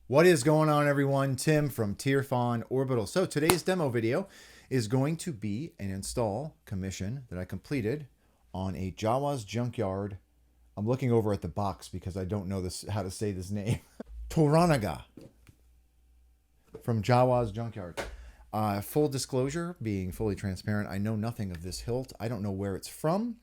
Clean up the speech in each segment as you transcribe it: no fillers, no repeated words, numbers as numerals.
What is going on, everyone? Tim from Tierfon Orbital. So today's demo video is going to be an install commission that I completed on a Jawas Junkyard. I'm looking over at the box because I don't know how to say this name. Toranaga from Jawas Junkyard. Full disclosure, being fully transparent, I know nothing of this hilt. I don't know where it's from.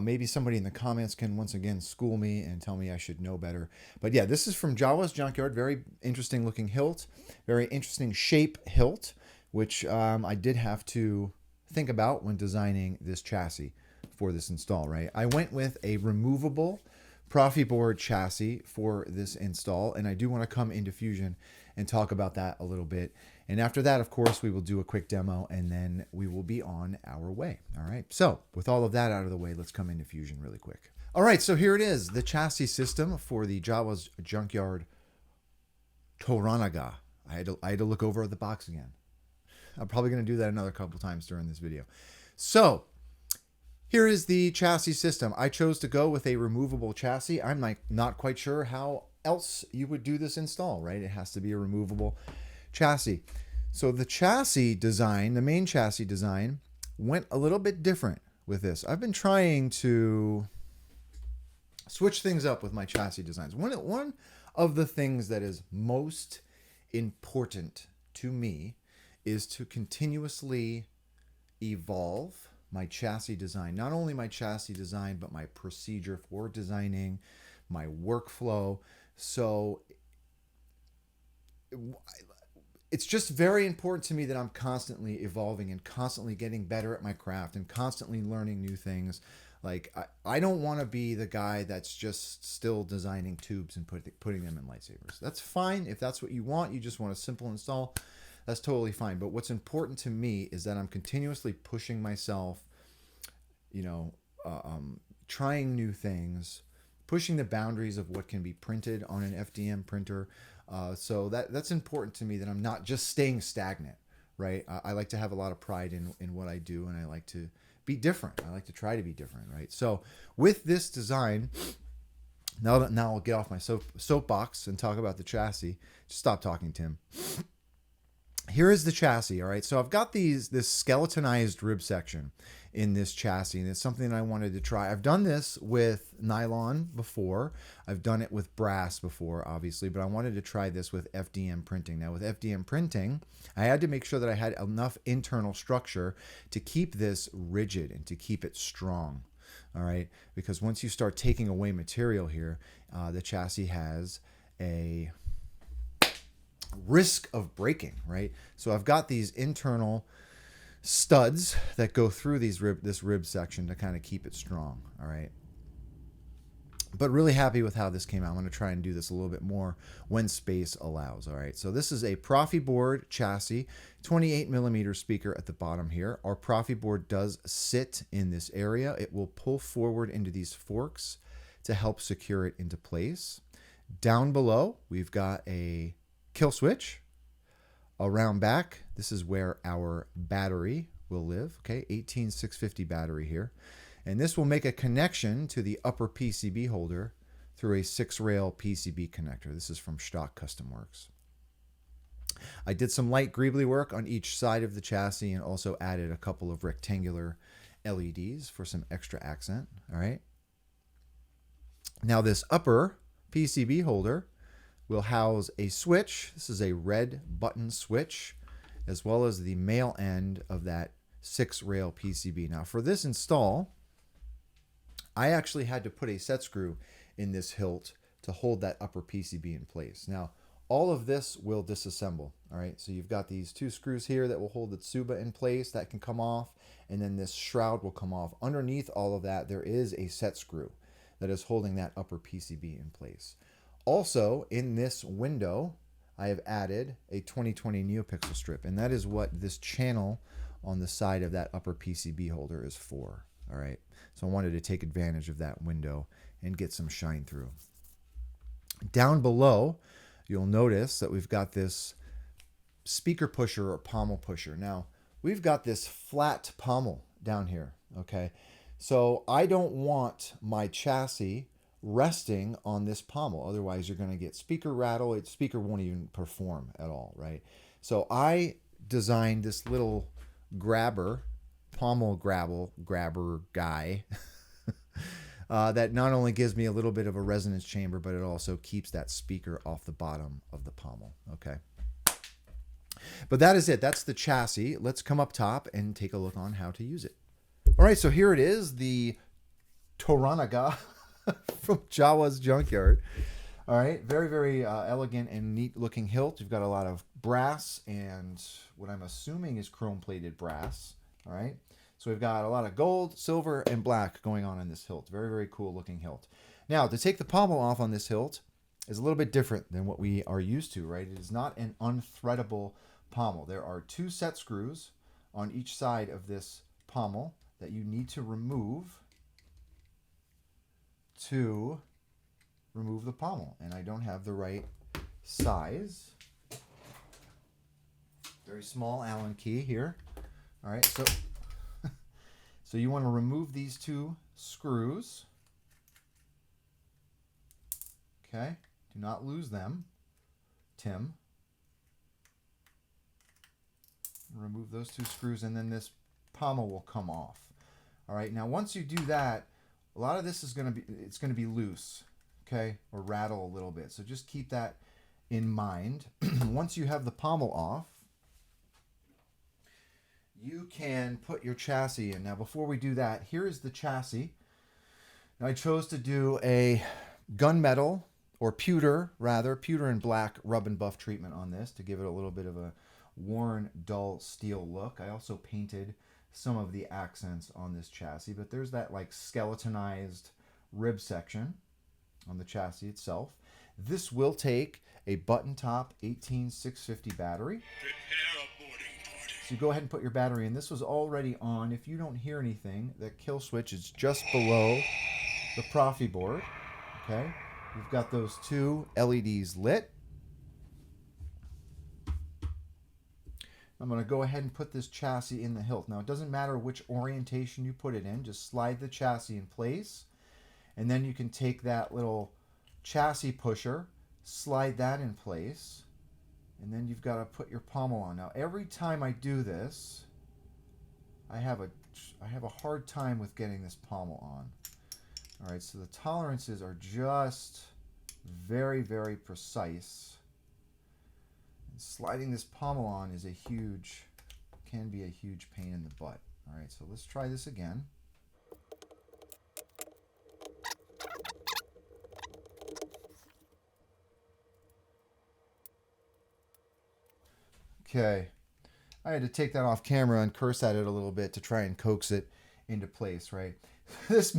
Maybe somebody in the comments can once again school me and tell me I should know better. But yeah, this is from Jawas Junkyard. Very interesting looking hilt. Very interesting shape hilt, which I did have to think about when designing this chassis for this install, right? I went with a removable Proffieboard chassis for this install, and I do want to come into Fusion and talk about that a little bit. And after that, of course, we will do a quick demo and then we will be on our way. All right. So with all of that out of the way, let's come into Fusion really quick. All right. So here it is, the chassis system for the Jawas Junkyard Toranaga. I had to look over at the box again. I'm probably going to do that another couple times during this video. So here is the chassis system. I chose to go with a removable chassis. I'm not quite sure how else you would do this install, right? It has to be a removable chassis. So the chassis design, the main chassis design, went a little bit different with this. I've been trying to switch things up with my chassis designs. One of the things that is most important to me is to continuously evolve my chassis design. Not only my chassis design, but my procedure for designing, my workflow. So it's just very important to me that I'm constantly evolving and constantly getting better at my craft and constantly learning new things. Like I don't want to be the guy that's just still designing tubes and putting them in lightsabers. That's fine if that's what you want. You just want a simple install. That's totally fine. But what's important to me is that I'm continuously pushing myself, trying new things, pushing the boundaries of what can be printed on an FDM printer. So that's important to me, that I'm not just staying stagnant, right? I like to have a lot of pride in what I do, and I like to be different. I like to try to be different, right? So with this design, now I'll get off my soapbox and talk about the chassis. Just stop talking, Tim. Here is the chassis, all right? So I've got this skeletonized rib section in this chassis, and it's something that I wanted to try. I've done this with nylon before. I've done it with brass before, obviously, but I wanted to try this with FDM printing. Now, with FDM printing, I had to make sure that I had enough internal structure to keep this rigid and to keep it strong, all right? Because once you start taking away material here, the chassis has a risk of breaking, right? So I've got these internal studs that go through this rib section to kind of keep it strong, all right? But really happy with how this came out. I'm going to try and do this a little bit more when space allows, all right? So this is a Proffieboard chassis, 28 millimeter speaker at the bottom here. Our Proffieboard does sit in this area. It will pull forward into these forks to help secure it into place. Down below, we've got a kill switch. Around back, this is where our battery will live, okay? 18650 battery here. And this will make a connection to the upper PCB holder through a 6-rail PCB connector. This is from Shtok Custom Works. I did some light greebly work on each side of the chassis and also added a couple of rectangular LEDs for some extra accent, all right? Now this upper PCB holder will house a switch. This is a red button switch, as well as the male end of that 6-rail PCB. Now for this install, I actually had to put a set screw in this hilt to hold that upper PCB in place. Now all of this will disassemble, all right? So you've got these 2 screws here that will hold the tsuba in place. That can come off, and then this shroud will come off. Underneath all of that, there is a set screw that is holding that upper PCB in place. Also, in this window, I have added a 2020 neopixel strip, and that is what this channel on the side of that upper PCB holder is for, all right? So I wanted to take advantage of that window and get some shine through. Down below, you'll notice that we've got this speaker pusher or pommel pusher. Now, we've got this flat pommel down here, okay? So I don't want my chassis resting on this pommel. Otherwise, you're going to get speaker rattle. Speaker won't even perform at all, right? So I designed this little grabber, pommel grabber guy that not only gives me a little bit of a resonance chamber, but it also keeps that speaker off the bottom of the pommel, okay? But that is it. That's the chassis. Let's come up top and take a look on how to use it. All right, so here it is, the Toranaga from Jawas Junkyard. All right, very, very elegant and neat looking hilt. You've got a lot of brass and what I'm assuming is chrome plated brass. All right, so we've got a lot of gold, silver, and black going on in this hilt. Very, very cool looking hilt. Now, to take the pommel off on this hilt is a little bit different than what we are used to, right? It is not an unthreadable pommel. There are 2 set screws on each side of this pommel that you need to remove the pommel, and I don't have the right size. Very small Allen key here. All right, so you want to remove these 2 screws. Okay, do not lose them, Tim. Remove those 2 screws, and then this pommel will come off. All right, now once you do that, a lot of this is going to be loose, okay, or rattle a little bit. So just keep that in mind. Once you have the pommel off, you can put your chassis in. Now, before we do that, here is the chassis. Now, I chose to do a gunmetal, or pewter and black rub and buff treatment on this to give it a little bit of a worn, dull steel look. I also painted some of the accents on this chassis, but there's that like skeletonized rib section on the chassis itself. This will take a button top 18650 battery. So you go ahead and put your battery in. This was already on. If you don't hear anything, the kill switch is just below the Proffieboard. Okay, we've got those 2 LEDs lit. I'm going to go ahead and put this chassis in the hilt. Now, it doesn't matter which orientation you put it in. Just slide the chassis in place. And then you can take that little chassis pusher, slide that in place. And then you've got to put your pommel on. Now, every time I do this, I have a hard time with getting this pommel on. All right, so the tolerances are just very, very precise. Sliding this pommel on is can be a huge pain in the butt. All right, so let's try this again. Okay, I had to take that off camera and curse at it a little bit to try and coax it into place, right? This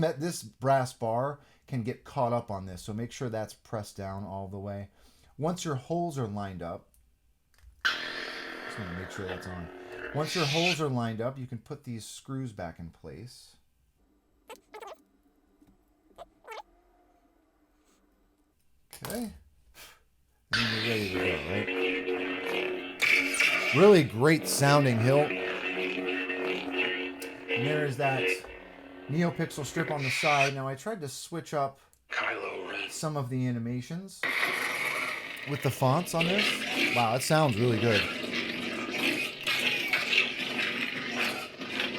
brass bar can get caught up on this, so make sure that's pressed down all the way. Once your holes are lined up, just want to make sure that's on. Once your holes are lined up, you can put these screws back in place. Okay. And you're ready to go, right? Really great sounding hilt. And there is that neopixel strip on the side. Now I tried to switch up some of the animations with the fonts on this. Wow, it sounds really good.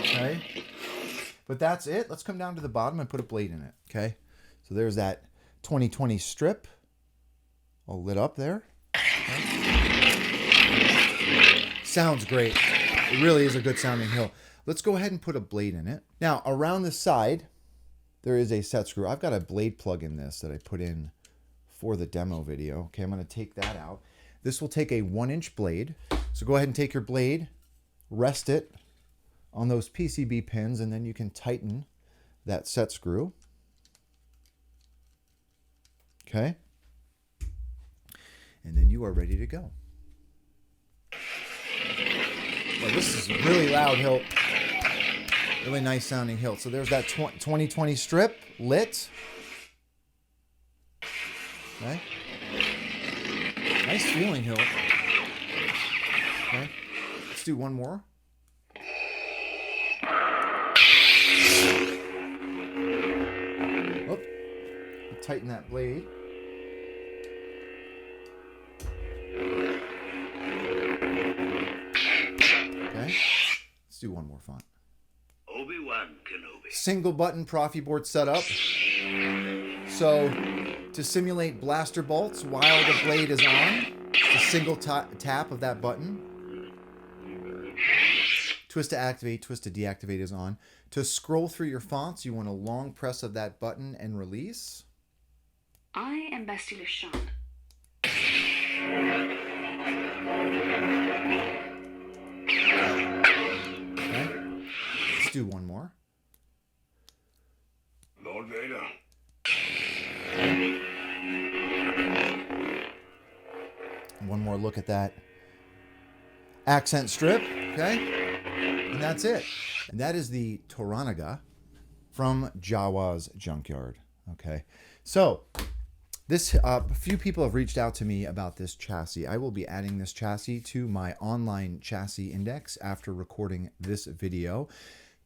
Okay. But that's it. Let's come down to the bottom and put a blade in it. Okay. So there's that 2020 strip all lit up there. Okay. Sounds great. It really is a good sounding hilt. Let's go ahead and put a blade in it. Now, around the side, there is a set screw. I've got a blade plug in this that I put in for the demo video. Okay, I'm going to take that out. This will take a 1-inch blade. So go ahead and take your blade, rest it on those PCB pins, and then you can tighten that set screw. Okay. And then you are ready to go. Well, this is a really loud hilt. Really nice sounding hilt. So there's that 2020 strip lit. Okay. Nice feeling hilt. Okay. Let's do one more. tighten that blade. Okay, let's do one more font. Obi-Wan Kenobi. Single button Proffieboard setup. So to simulate blaster bolts while the blade is on, just a single tap of that button. Twist to activate, twist to deactivate is on. To scroll through your fonts, you want a long press of that button and release. I am Bastille Sean. Okay, let's do one more. Lord Vader. One more look at that accent strip, okay? And that's it. And that is the Toranaga from Jawas Junkyard, okay? So, this a few people have reached out to me about this chassis. I will be adding this chassis to my online chassis index after recording this video.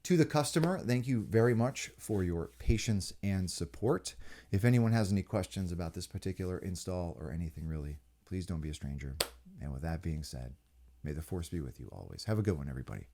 To the customer, thank you very much for your patience and support. If anyone has any questions about this particular install or anything really, please don't be a stranger. And with that being said, may the force be with you always. Have a good one, everybody.